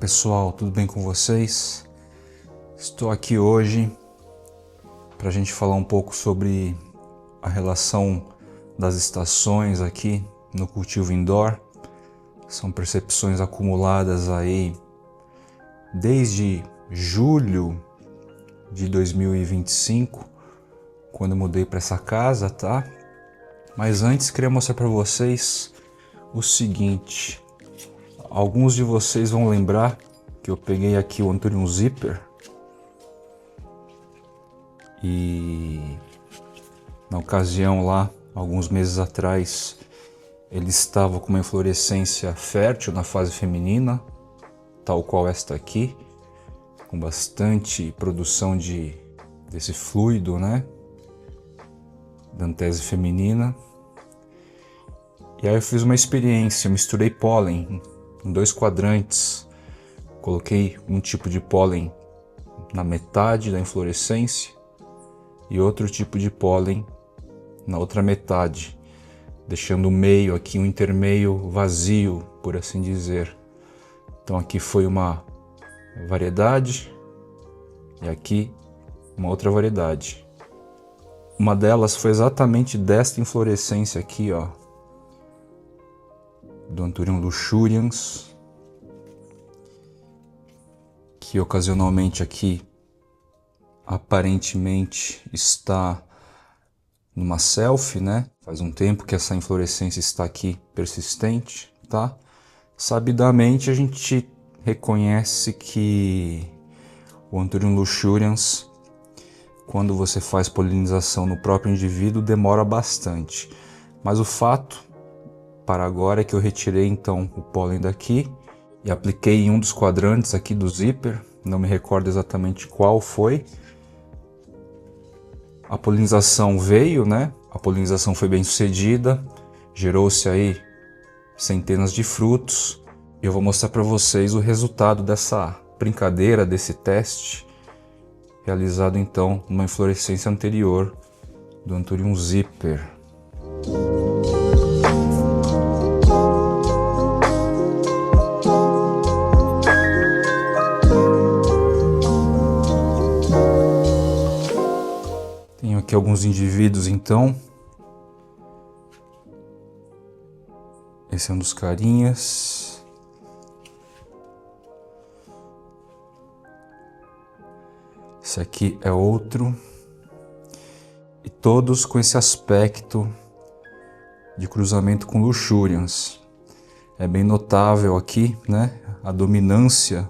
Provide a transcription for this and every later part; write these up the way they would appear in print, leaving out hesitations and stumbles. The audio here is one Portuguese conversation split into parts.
pessoal, tudo bem com vocês? Estou aqui hoje para a gente falar um pouco sobre a relação das estações aqui no cultivo indoor. São percepções acumuladas aí desde julho de 2025, quando eu mudei para essa casa, tá? Mas antes queria mostrar para vocês o seguinte. Alguns de vocês vão lembrar que eu peguei aqui o Anthurium Zipper e na ocasião lá, alguns meses atrás, ele estava com uma inflorescência fértil na fase feminina, tal qual esta aqui, com bastante produção desse fluido, né, da antese feminina. E aí eu fiz uma experiência, eu misturei pólen em 2 quadrantes, coloquei um tipo de pólen na metade da inflorescência e outro tipo de pólen na outra metade, deixando o meio aqui, um intermeio vazio, por assim dizer. Então aqui foi uma variedade e aqui uma outra variedade. Uma delas foi exatamente desta inflorescência aqui, ó, do Anthurium luxurians, que ocasionalmente aqui aparentemente está numa selfie, né? Faz um tempo que essa inflorescência está aqui persistente, tá? Sabidamente a gente reconhece que o Anthurium luxurians, quando você faz polinização no próprio indivíduo, demora bastante. Mas o fato para agora é que eu retirei então o pólen daqui e apliquei em um dos quadrantes aqui do zíper, não me recordo exatamente qual foi. A polinização veio, né? A polinização foi bem sucedida, gerou-se aí centenas de frutos. Eu vou mostrar para vocês o resultado dessa brincadeira, desse teste, realizado então numa inflorescência anterior do Anthurium Zipper. Tenho aqui alguns indivíduos então. Esse é um dos carinhas. Esse aqui é outro. E todos com esse aspecto de cruzamento com luxurians. É bem notável aqui, né, a dominância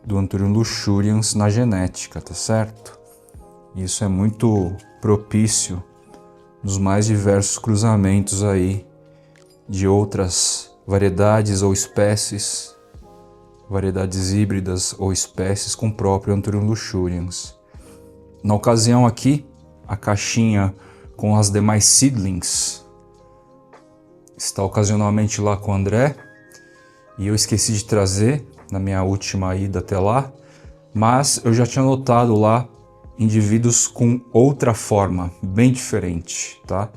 do Anthurium luxurians na genética, tá certo? Isso é muito propício nos mais diversos cruzamentos aí de outras variedades ou espécies, variedades híbridas ou espécies com o próprio Anthurium luxurians. Na ocasião aqui, a caixinha com as demais seedlings está ocasionalmente lá com o André e eu esqueci de trazer na minha última ida até lá, mas eu já tinha notado lá indivíduos com outra forma, bem diferente, tá?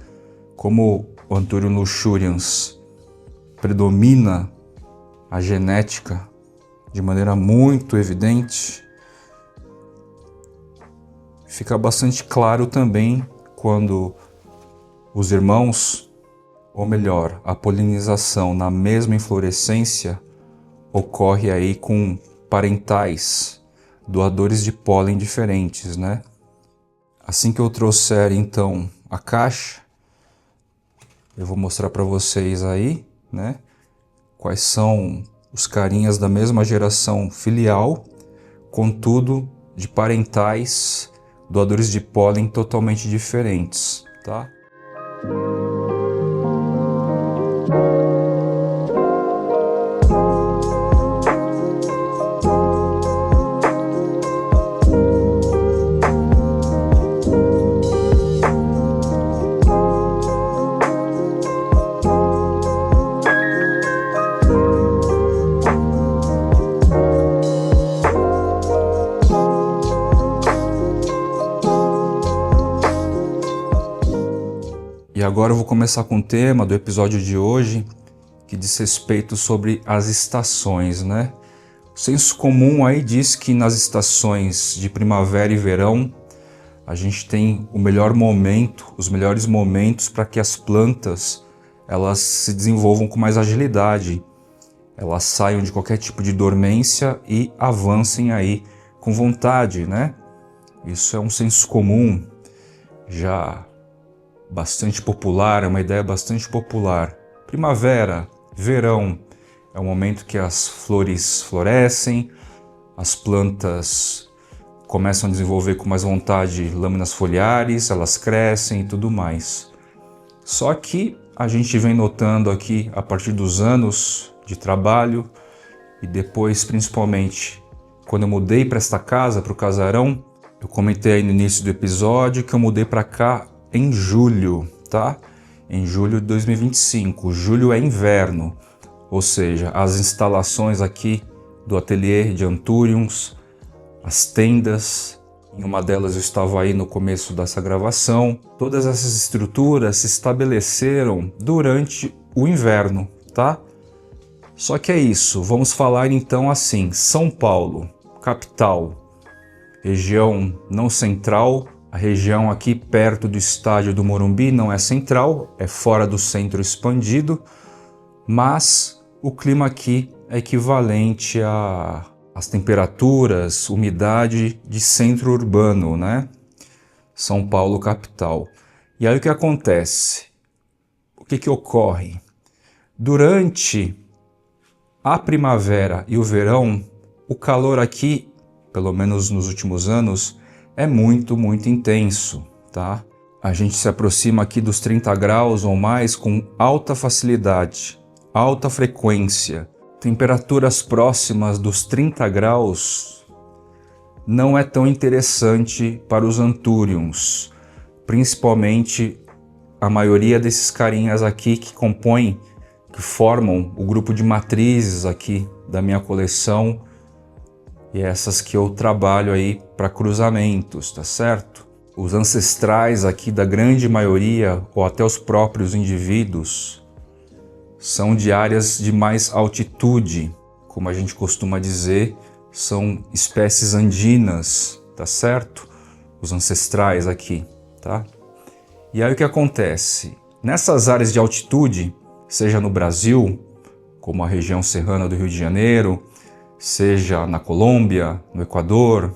Como o Anthurium luxurians predomina a genética de maneira muito evidente, fica bastante claro também quando os irmãos, ou melhor, a polinização na mesma inflorescência ocorre aí com parentais, doadores de pólen diferentes, né? Assim que eu trouxer então a caixa, eu vou mostrar para vocês aí, né, quais são os carinhas da mesma geração filial, contudo de parentais, doadores de pólen totalmente diferentes, tá? E agora eu vou começar com o tema do episódio de hoje, que diz respeito sobre as estações, né? O senso comum aí diz que nas estações de primavera e verão a gente tem o melhor momento, os melhores momentos para que as plantas elas se desenvolvam com mais agilidade, elas saiam de qualquer tipo de dormência e avancem aí com vontade, né? Isso é um senso comum, já bastante popular, é uma ideia bastante popular. Primavera, verão, é o momento que as flores florescem, as plantas começam a desenvolver com mais vontade lâminas foliares, elas crescem e tudo mais. Só que a gente vem notando aqui, a partir dos anos de trabalho e depois, principalmente, quando eu mudei para esta casa, para o casarão, eu comentei aí no início do episódio que eu mudei para cá em julho, tá? Em julho de 2025. Julho é inverno, ou seja, as instalações aqui do ateliê de Anthuriums, as tendas, em uma delas eu estava aí no começo dessa gravação. Todas essas estruturas se estabeleceram durante o inverno, tá? Só que é isso, vamos falar então assim, São Paulo, capital, região não central, a região aqui perto do estádio do Morumbi não é central, é fora do centro expandido, mas o clima aqui é equivalente às temperaturas, umidade de centro urbano, né? São Paulo, capital. E aí o que acontece? O que ocorre? Durante a primavera e o verão, o calor aqui, pelo menos nos últimos anos, é muito intenso, tá? A gente se aproxima aqui dos 30 graus ou mais com alta facilidade, alta frequência. Temperaturas próximas dos 30 graus não é tão interessante para os Anthuriums, principalmente a maioria desses carinhas aqui que formam o grupo de matrizes aqui da minha coleção e essas que eu trabalho aí para cruzamentos, tá certo? Os ancestrais aqui da grande maioria, ou até os próprios indivíduos, são de áreas de mais altitude, como a gente costuma dizer, são espécies andinas, tá certo? Os ancestrais aqui, tá? E aí o que acontece? Nessas áreas de altitude, seja no Brasil, como a região serrana do Rio de Janeiro, seja na Colômbia, no Equador,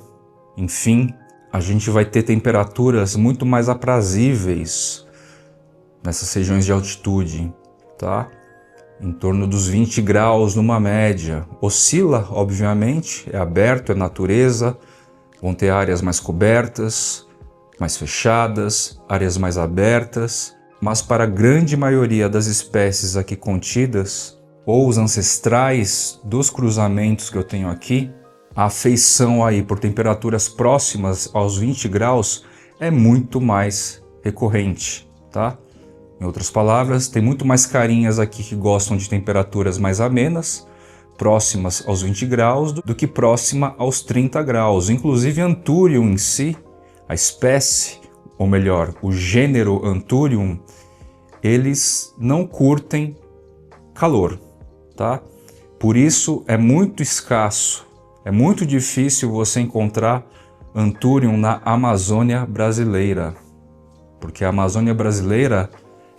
enfim, a gente vai ter temperaturas muito mais aprazíveis nessas regiões de altitude, tá? Em torno dos 20 graus numa média. Oscila, obviamente, é aberto, é natureza, vão ter áreas mais cobertas, mais fechadas, áreas mais abertas, mas para a grande maioria das espécies aqui contidas, ou os ancestrais dos cruzamentos que eu tenho aqui, a afeição aí por temperaturas próximas aos 20 graus é muito mais recorrente, tá? Em outras palavras, tem muito mais carinhas aqui que gostam de temperaturas mais amenas, próximas aos 20 graus, do que próxima aos 30 graus. Inclusive Anthurium em si, a espécie, ou melhor, o gênero Anthurium, eles não curtem calor, tá? Por isso é muito escasso, é muito difícil você encontrar Anthurium na Amazônia brasileira, porque a Amazônia brasileira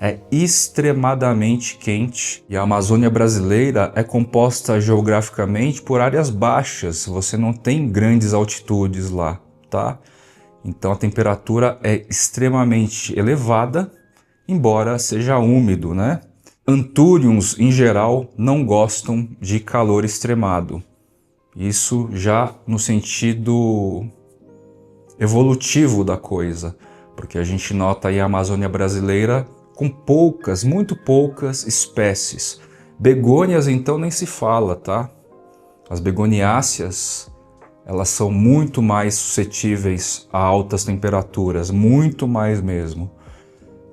é extremadamente quente e a Amazônia brasileira é composta geograficamente por áreas baixas, você não tem grandes altitudes lá, tá? Então a temperatura é extremamente elevada, embora seja úmido, né? Anthuriums, em geral, não gostam de calor extremado. Isso já no sentido evolutivo da coisa, porque a gente nota aí a Amazônia brasileira com poucas, muito poucas espécies. Begônias, então, nem se fala, tá? As begoniáceas, elas são muito mais suscetíveis a altas temperaturas, muito mais mesmo.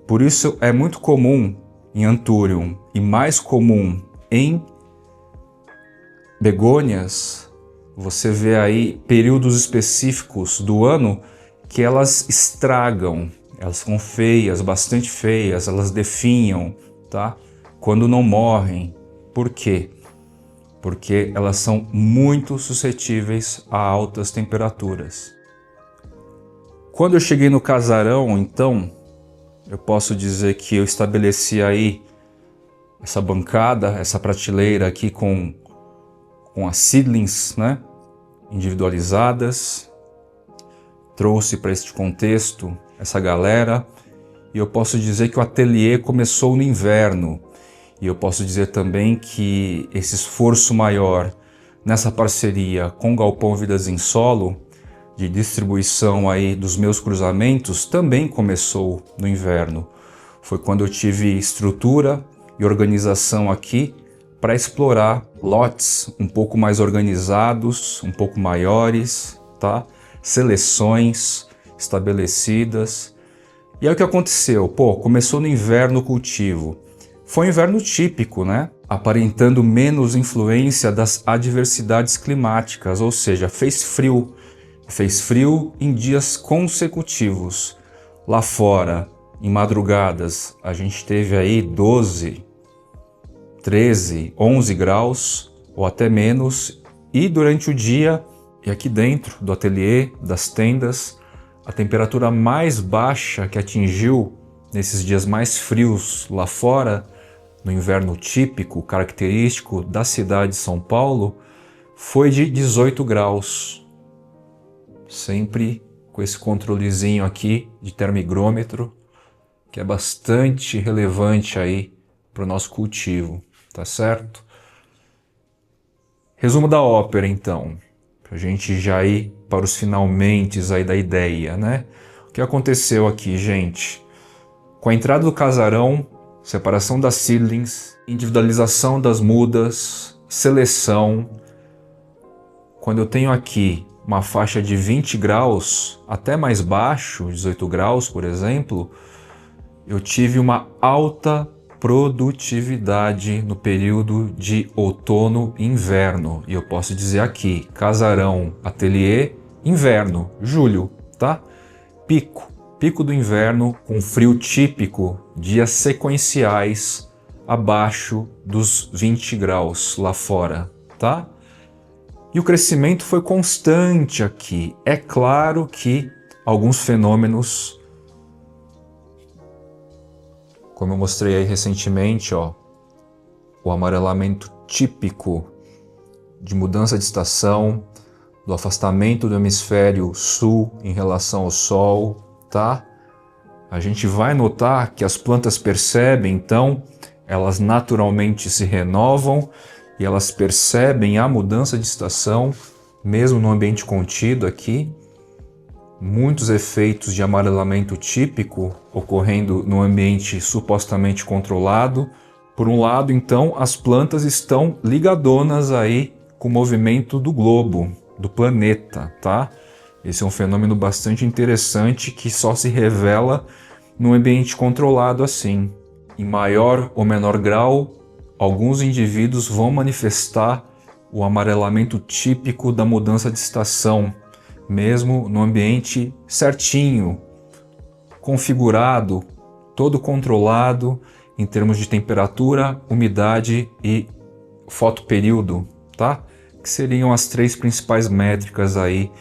Por isso é muito comum em Anthurium e mais comum em begônias, você vê aí períodos específicos do ano que elas estragam, elas ficam feias, bastante feias, elas definham, tá? Quando não morrem. Por quê? porque elas são muito suscetíveis a altas temperaturas. Quando eu cheguei no casarão, então, eu posso dizer que eu estabeleci aí essa bancada, essa prateleira aqui com as seedlings, né, individualizadas. Trouxe para este contexto essa galera, e eu posso dizer que o ateliê começou no inverno. E eu posso dizer também que esse esforço maior nessa parceria com o Galpão Vidas em Solo, de distribuição aí dos meus cruzamentos, também começou no inverno. Foi quando eu tive estrutura e organização aqui para explorar lotes um pouco mais organizados, um pouco maiores, tá? Seleções estabelecidas. E aí o que aconteceu? Pô, começou no inverno o cultivo. Foi um inverno típico, né? Aparentando menos influência das adversidades climáticas, ou seja, fez frio. Fez frio em dias consecutivos. Lá fora, em madrugadas, a gente teve aí 12, 13, 11 graus ou até menos. E durante o dia, e aqui dentro do ateliê, das tendas, a temperatura mais baixa que atingiu nesses dias mais frios lá fora, no inverno típico, característico da cidade de São Paulo, foi de 18 graus. Sempre com esse controlezinho aqui de termigrômetro, que é bastante relevante aí para o nosso cultivo, tá certo? Resumo da ópera, então, para a gente já ir para os finalmentes aí da ideia, né? O que aconteceu aqui, gente? Com a entrada do casarão, separação das seedlings, individualização das mudas, seleção. Quando eu tenho aqui uma faixa de 20 graus, até mais baixo, 18 graus, por exemplo, eu tive uma alta produtividade no período de outono e inverno. E eu posso dizer aqui, casarão, ateliê, inverno, julho, tá? Pico do inverno com frio típico, dias sequenciais abaixo dos 20 graus lá fora, tá? E o crescimento foi constante aqui. É claro que alguns fenômenos, como eu mostrei aí recentemente, ó, o amarelamento típico de mudança de estação, do afastamento do hemisfério sul em relação ao sol, tá? A gente vai notar que as plantas percebem, então, elas naturalmente se renovam e elas percebem a mudança de estação, mesmo no ambiente contido aqui. Muitos efeitos de amarelamento típico ocorrendo no ambiente supostamente controlado. Por um lado, então, as plantas estão ligadonas aí com o movimento do globo, do planeta, tá? Esse é um fenômeno bastante interessante que só se revela num ambiente controlado assim. Em maior ou menor grau, alguns indivíduos vão manifestar o amarelamento típico da mudança de estação, mesmo no ambiente certinho, configurado, todo controlado em termos de temperatura, umidade e fotoperíodo, tá? Que seriam as 3 principais métricas aí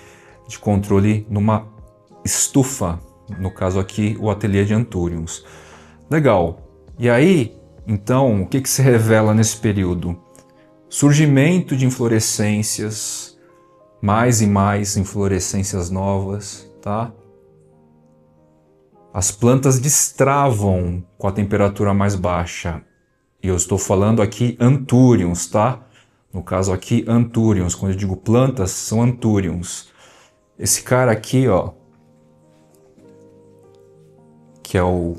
de controle numa estufa, no caso aqui o ateliê de Anthuriums. Legal. E aí, então, o que se revela nesse período? Surgimento de inflorescências, mais e mais inflorescências novas, tá? As plantas destravam com a temperatura mais baixa. E eu estou falando aqui Anthuriums, tá? No caso aqui, Anthuriums. Quando eu digo plantas, são Anthuriums. Esse cara aqui, ó, que é o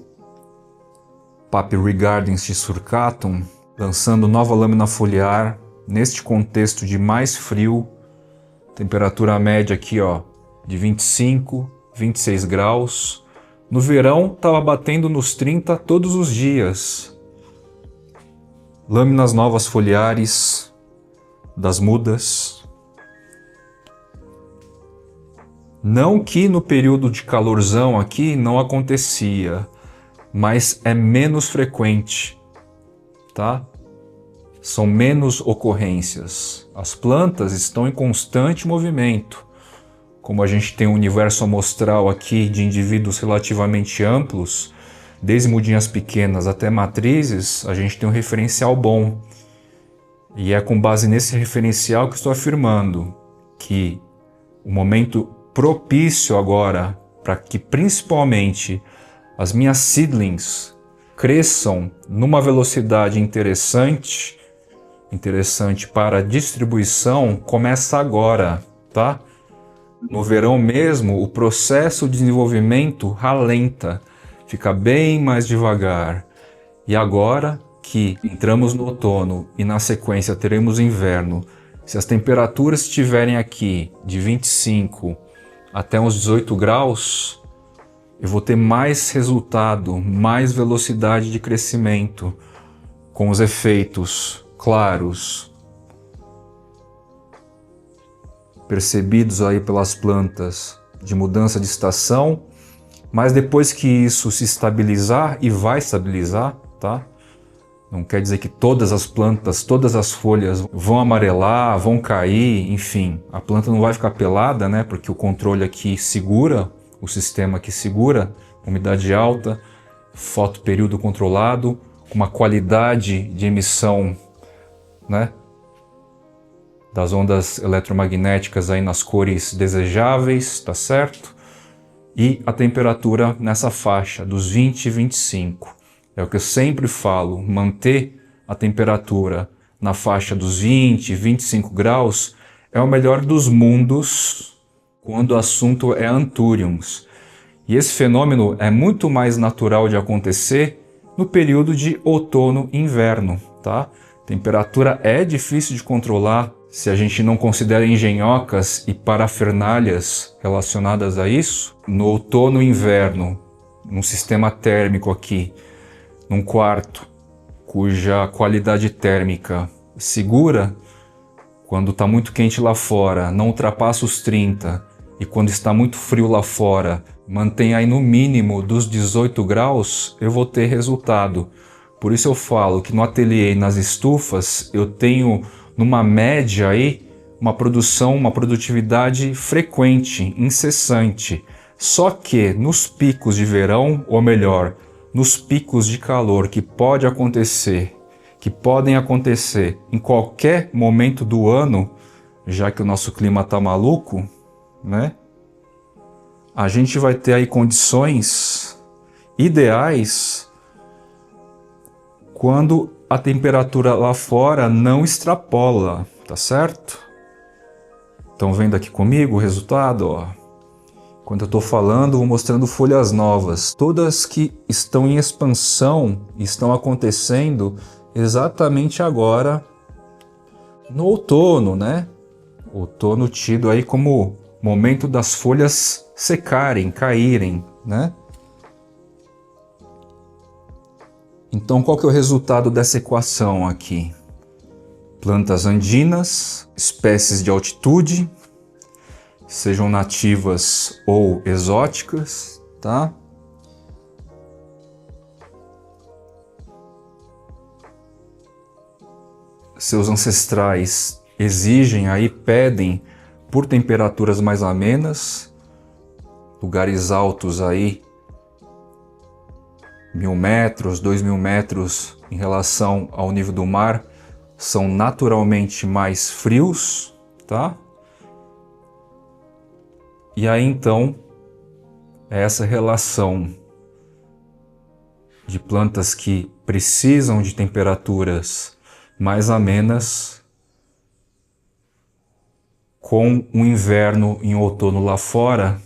Papyrigardens surcatum, lançando nova lâmina foliar neste contexto de mais frio, temperatura média aqui, ó, de 25, 26 graus. No verão estava batendo nos 30 todos os dias. Lâminas novas foliares das mudas. Não que no período de calorzão aqui não acontecia, mas é menos frequente, tá? são menos ocorrências. As plantas estão em constante movimento. Como a gente tem um universo amostral aqui de indivíduos relativamente amplos, desde mudinhas pequenas até matrizes, a gente tem um referencial bom. E é com base nesse referencial que estou afirmando que o momento propício agora para que principalmente as minhas seedlings cresçam numa velocidade interessante para distribuição começa agora, tá? No verão mesmo, o processo de desenvolvimento ralenta, fica bem mais devagar. E agora que entramos no outono e na sequência teremos inverno, se as temperaturas estiverem aqui de 25 até uns 18 graus, eu vou ter mais resultado, mais velocidade de crescimento, com os efeitos claros percebidos aí pelas plantas de mudança de estação, mas depois que isso se estabilizar, e vai estabilizar, tá? Não quer dizer que todas as plantas, todas as folhas vão amarelar, vão cair, enfim. A planta não vai ficar pelada, né? Porque o controle aqui segura, o sistema aqui segura, umidade alta, fotoperíodo controlado, com uma qualidade de emissão, né, das ondas eletromagnéticas aí nas cores desejáveis, tá certo? E a temperatura nessa faixa dos 20 e 25. É o que eu sempre falo, manter a temperatura na faixa dos 20 e 25 graus é o melhor dos mundos quando o assunto é Anthuriums. E esse fenômeno é muito mais natural de acontecer no período de outono e inverno, tá? Temperatura é difícil de controlar se a gente não considera engenhocas e parafernálias relacionadas a isso. No outono e inverno, num sistema térmico aqui, num quarto, cuja qualidade térmica segura, quando está muito quente lá fora, não ultrapassa os 30, e quando está muito frio lá fora, mantém aí no mínimo dos 18 graus, eu vou ter resultado. Por isso eu falo que no ateliê e nas estufas eu tenho numa média aí uma produção, uma produtividade frequente, incessante. Só que nos picos de verão, ou melhor, nos picos de calor que podem acontecer em qualquer momento do ano, já que o nosso clima tá maluco, né? A gente vai ter aí condições ideais quando a temperatura lá fora não extrapola, tá certo? Estão vendo aqui comigo o resultado, ó? Quando eu estou falando, vou mostrando folhas novas, todas que estão em expansão, estão acontecendo exatamente agora no outono, né? Outono tido aí como momento das folhas secarem, caírem, né? Então, qual que é o resultado dessa equação aqui? Plantas andinas, espécies de altitude, sejam nativas ou exóticas, tá? Seus ancestrais exigem aí, pedem por temperaturas mais amenas, lugares altos aí, 1000 metros, 2000 metros em relação ao nível do mar, são naturalmente mais frios, tá? E aí então, essa relação de plantas que precisam de temperaturas mais amenas com um inverno em outono lá fora,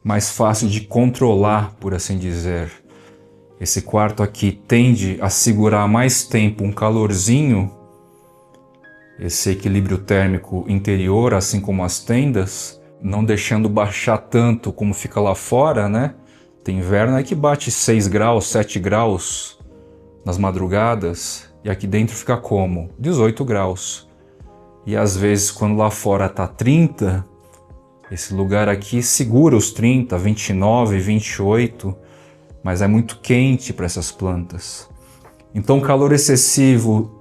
mais fácil de controlar, por assim dizer. Esse quarto aqui tende a segurar mais tempo um calorzinho, esse equilíbrio térmico interior, assim como as tendas, não deixando baixar tanto como fica lá fora, né? Tem inverno aí que bate 6 graus, 7 graus nas madrugadas, e aqui dentro fica como? 18 graus. E às vezes quando lá fora tá 30, esse lugar aqui segura os 30, 29, 28, mas é muito quente para essas plantas. Então calor excessivo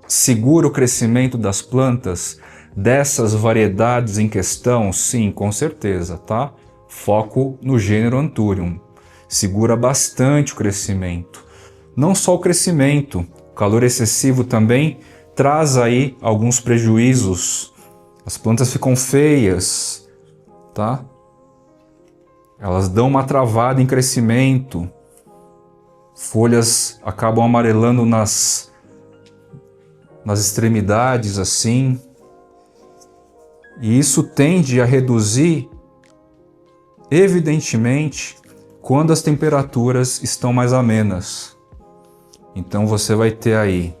segura o crescimento das plantas dessas variedades em questão? Sim, com certeza, tá? Foco no gênero Anthurium. Segura bastante o crescimento. Não só o crescimento, o calor excessivo também traz aí alguns prejuízos. As plantas ficam feias, tá? Elas dão uma travada em crescimento. Folhas acabam amarelando nas extremidades assim. E isso tende a reduzir, evidentemente, quando as temperaturas estão mais amenas. Então você vai ter aí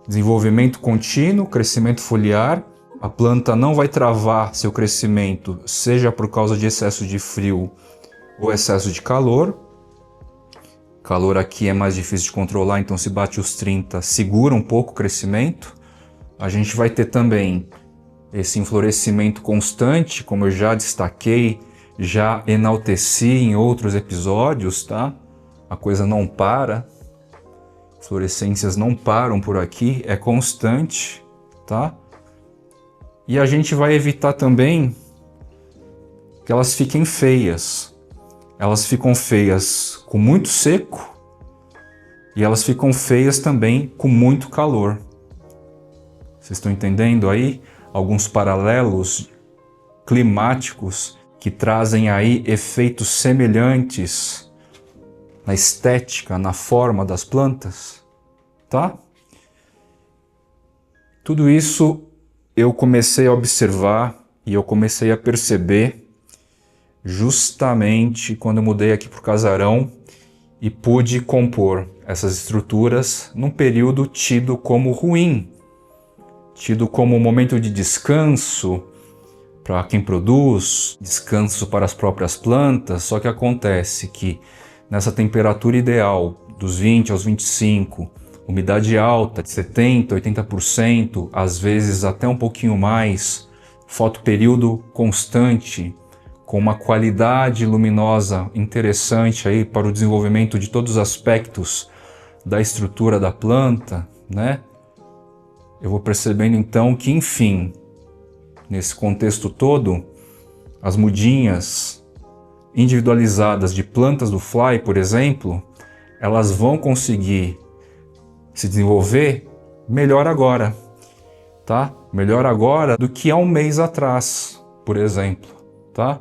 desenvolvimento contínuo, crescimento foliar. A planta não vai travar seu crescimento, seja por causa de excesso de frio ou excesso de calor. Calor aqui é mais difícil de controlar, então se bate os 30, segura um pouco o crescimento. A gente vai ter também esse enflorescimento constante, como eu já destaquei, já enalteci em outros episódios, tá? A coisa não para, fluorescências não param por aqui, é constante, tá? E a gente vai evitar também que elas fiquem feias. Elas ficam feias com muito seco e elas ficam feias também com muito calor. Vocês estão entendendo aí alguns paralelos climáticos que trazem aí efeitos semelhantes na estética, na forma das plantas, tá? Tudo isso eu comecei a observar e eu comecei a perceber justamente quando eu mudei aqui para o casarão e pude compor essas estruturas num período tido como ruim, tido como um momento de descanso para quem produz, descanso para as próprias plantas. Só que acontece que nessa temperatura ideal, dos 20 aos 25, umidade alta de 70%, 80%, às vezes até um pouquinho mais, fotoperíodo constante, com uma qualidade luminosa interessante aí para o desenvolvimento de todos os aspectos da estrutura da planta, né? Eu vou percebendo então que, enfim, nesse contexto todo, as mudinhas individualizadas de plantas do Fly, por exemplo, elas vão conseguir se desenvolver melhor agora, tá? Melhor agora do que há um mês atrás, por exemplo, tá?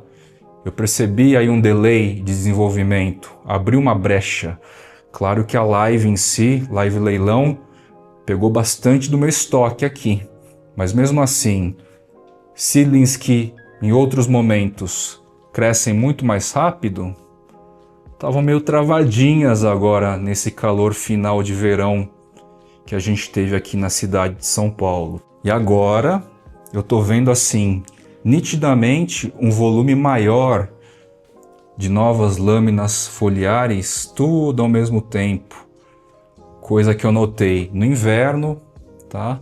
Eu percebi aí um delay de desenvolvimento, abriu uma brecha. Claro que a live em si, live leilão, pegou bastante do meu estoque aqui, mas mesmo assim, seedlings que em outros momentos crescem muito mais rápido, estavam meio travadinhas agora nesse calor final de verão que a gente teve aqui na cidade de São Paulo. E agora eu tô vendo assim, nitidamente um volume maior de novas lâminas foliares, tudo ao mesmo tempo. Coisa que eu notei no inverno, tá?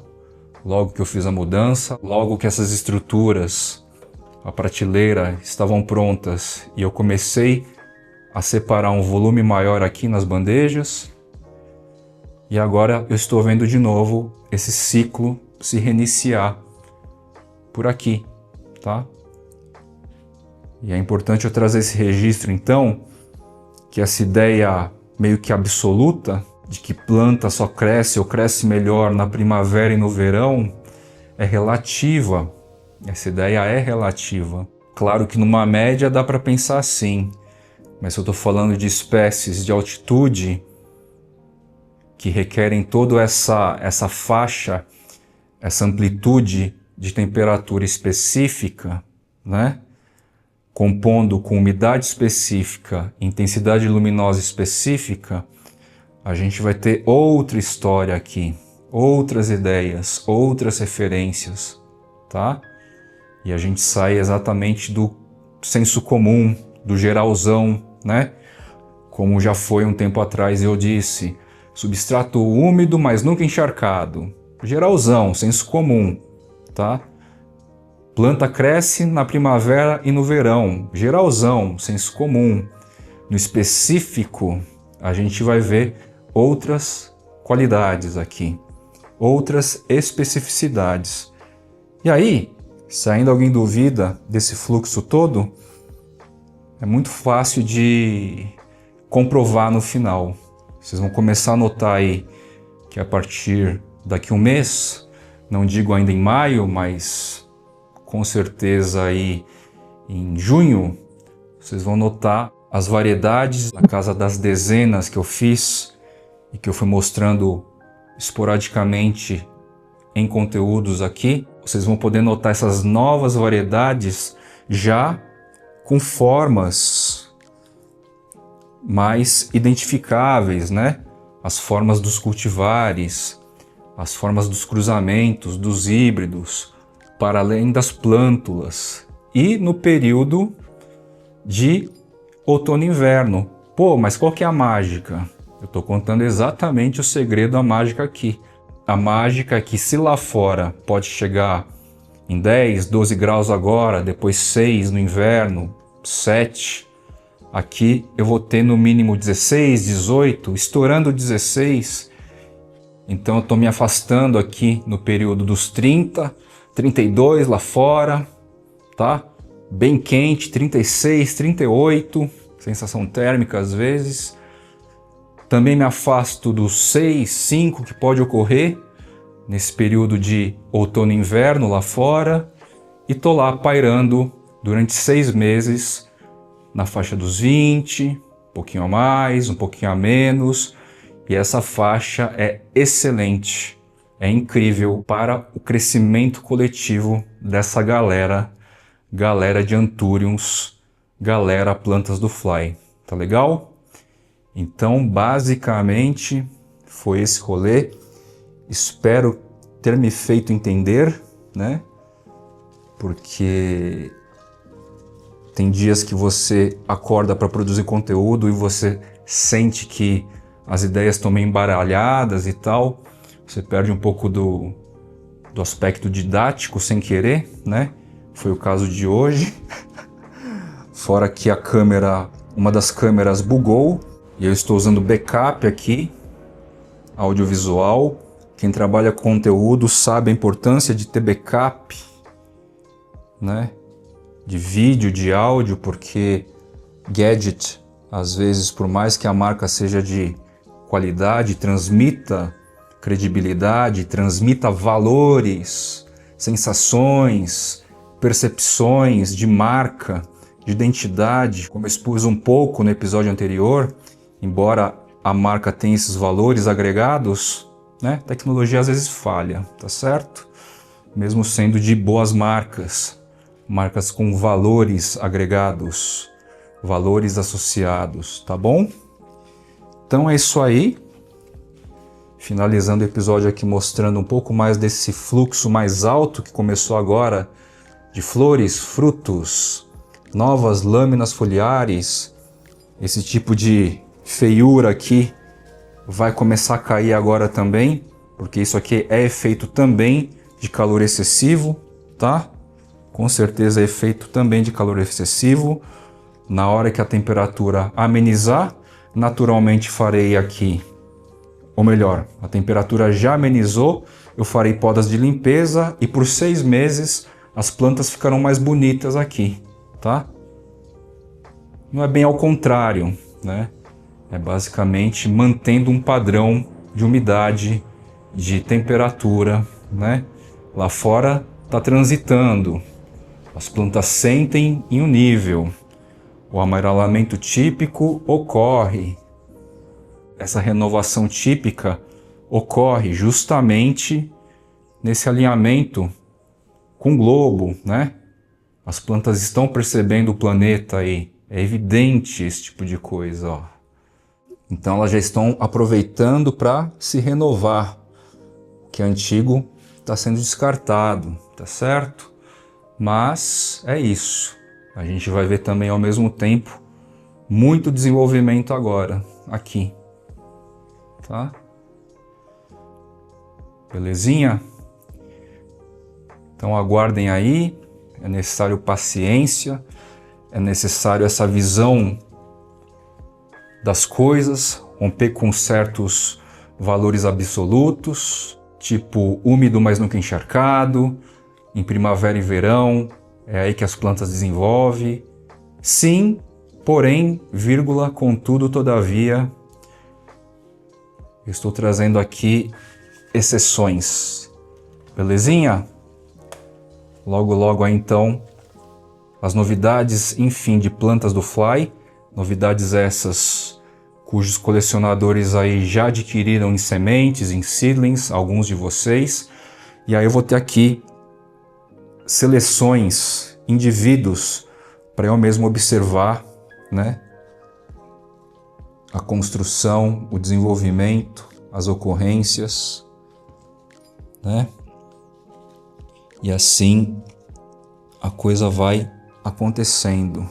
Logo que eu fiz a mudança, logo que essas estruturas, a prateleira, estavam prontas e eu comecei a separar um volume maior aqui nas bandejas. E agora eu estou vendo de novo esse ciclo se reiniciar por aqui, tá? E é importante eu trazer esse registro então, que essa ideia meio que absoluta de que planta só cresce ou cresce melhor na primavera e no verão é relativa. Essa ideia é relativa. Claro que numa média dá para pensar assim, mas se eu estou falando de espécies de altitude que requerem toda essa faixa, essa amplitude de temperatura específica, né? Compondo com umidade específica, intensidade luminosa específica, a gente vai ter outra história aqui, outras ideias, outras referências, tá? E a gente sai exatamente do senso comum, do geralzão, né? Como já foi um tempo atrás eu disse, substrato úmido, mas nunca encharcado. Geralzão, senso comum, tá? Planta cresce na primavera e no verão. Geralzão, senso comum. No específico, a gente vai ver outras qualidades aqui. outras especificidades. E aí, se ainda alguém duvida desse fluxo todo, é muito fácil de comprovar no final. Vocês vão começar a notar aí que a partir daqui um mês, não digo ainda em maio, mas com certeza aí em junho, vocês vão notar as variedades na casa das dezenas que eu fiz e que eu fui mostrando esporadicamente em conteúdos aqui. Vocês vão poder notar essas novas variedades já com formas mais identificáveis, né? As formas dos cultivares, as formas dos cruzamentos, dos híbridos, para além das plântulas. E no período de outono e inverno. Pô, mas qual que é a mágica? Eu estou contando exatamente o segredo da mágica aqui. A mágica é que se lá fora pode chegar em 10, 12 graus agora, depois 6 no inverno, 7, aqui eu vou ter no mínimo 16, 18, estourando 16. Então eu estou me afastando aqui no período dos 30, 32 lá fora, tá? Bem quente, 36, 38, sensação térmica às vezes. Também me afasto dos 6, 5 que pode ocorrer nesse período de outono e inverno lá fora. E tô lá pairando durante 6 meses na faixa dos 20, um pouquinho a mais, um pouquinho a menos. E essa faixa é excelente, é incrível para o crescimento coletivo dessa galera de Anthuriums, galera plantas do Fly. Tá legal? Então, basicamente, foi esse rolê. Espero ter me feito entender, né? Porque tem dias que você acorda para produzir conteúdo e você sente que as ideias estão meio embaralhadas e tal. Você perde um pouco do aspecto didático sem querer, né? Foi o caso de hoje. Fora que a câmera, uma das câmeras bugou e eu estou usando backup aqui, audiovisual. Quem trabalha com conteúdo sabe a importância de ter backup, né? De vídeo, de áudio, porque gadget, às vezes, por mais que a marca seja de qualidade, transmita credibilidade, transmita valores, sensações, percepções de marca, de identidade, como eu expus um pouco no episódio anterior, embora a marca tenha esses valores agregados, né? Tecnologia às vezes falha, tá certo? Mesmo sendo de boas marcas, marcas com valores agregados, valores associados, tá bom? Então é isso aí. Finalizando o episódio aqui mostrando um pouco mais desse fluxo mais alto que começou agora de flores, frutos, novas lâminas foliares. Esse tipo de feiura aqui vai começar a cair agora também, porque isso aqui é efeito também de calor excessivo, tá? Com certeza é efeito também de calor excessivo. Na hora que a temperatura amenizar, naturalmente farei aqui, ou melhor, a temperatura já amenizou, eu farei podas de limpeza e por 6 meses as plantas ficarão mais bonitas aqui, tá? Não é bem ao contrário, né? É basicamente mantendo um padrão de umidade, de temperatura, né? Lá fora está transitando, as plantas sentem em um nível, o amarelamento típico ocorre. Essa renovação típica ocorre justamente nesse alinhamento com o globo, né? As plantas estão percebendo o planeta aí, é evidente esse tipo de coisa, ó. Então elas já estão aproveitando para se renovar. O que é antigo está sendo descartado, tá certo? Mas é isso. A gente vai ver também ao mesmo tempo muito desenvolvimento agora, aqui. Tá? Belezinha? Então aguardem aí, é necessário paciência, é necessário essa visão das coisas, romper com certos valores absolutos, tipo úmido, mas nunca encharcado, em primavera e verão, é aí que as plantas desenvolvem. Sim, porém, vírgula, contudo, todavia, eu estou trazendo aqui exceções. Belezinha? Logo, logo aí então, as novidades, enfim, de plantas do Fly. Novidades essas cujos colecionadores aí já adquiriram em sementes, em seedlings, alguns de vocês. E aí eu vou ter aqui seleções, indivíduos, para eu mesmo observar, né, a construção, o desenvolvimento, as ocorrências, né? E assim a coisa vai acontecendo.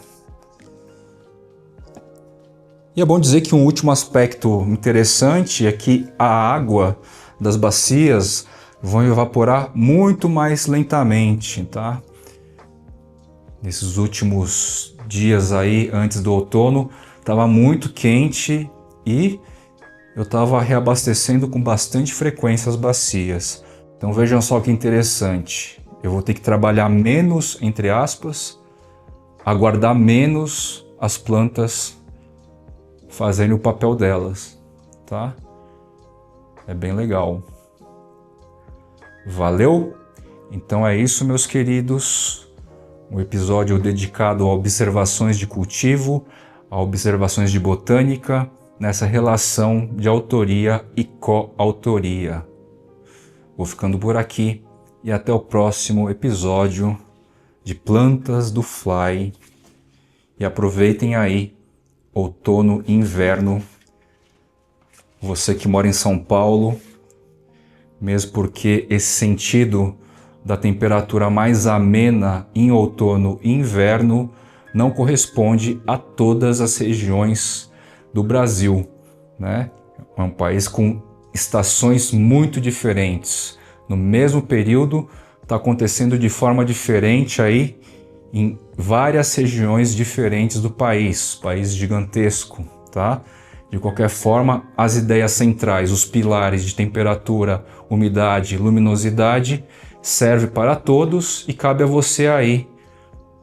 E é bom dizer que um último aspecto interessante é que a água das bacias vão evaporar muito mais lentamente, tá? Nesses últimos dias aí, antes do outono, estava muito quente e eu estava reabastecendo com bastante frequência as bacias. Então vejam só que interessante. Eu vou ter que trabalhar menos, entre aspas, aguardar menos as plantas fazendo o papel delas, tá? É bem legal. Valeu? Então é isso, meus queridos. Um episódio dedicado a observações de cultivo, a observações de botânica, nessa relação de autoria e coautoria. Vou ficando por aqui e até o próximo episódio de Plantas do Fly. E aproveitem aí outono e inverno. Você que mora em São Paulo, mesmo porque esse sentido da temperatura mais amena em outono e inverno não corresponde a todas as regiões do Brasil, né? É um país com estações muito diferentes. No mesmo período, está acontecendo de forma diferente aí em várias regiões diferentes do país gigantesco, tá? De qualquer forma, as ideias centrais, os pilares de temperatura, umidade, luminosidade, serve para todos e cabe a você aí.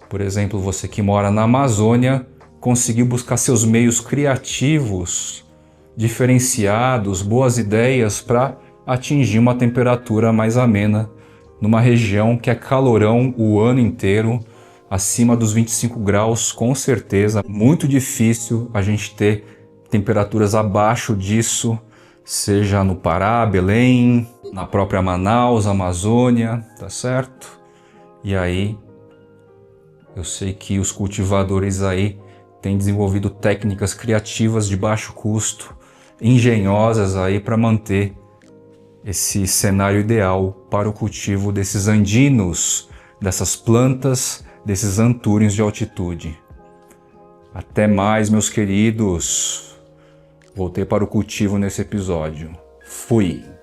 Por exemplo, você que mora na Amazônia, conseguir buscar seus meios criativos, diferenciados, boas ideias para atingir uma temperatura mais amena numa região que é calorão o ano inteiro, acima dos 25 graus, com certeza. Muito difícil a gente ter temperaturas abaixo disso, seja no Pará, Belém, na própria Manaus, Amazônia, tá certo? E aí, eu sei que os cultivadores aí têm desenvolvido técnicas criativas de baixo custo, engenhosas aí para manter esse cenário ideal para o cultivo desses andinos, dessas plantas, desses antúrios de altitude. Até mais, meus queridos. Voltei para o cultivo nesse episódio. Fui!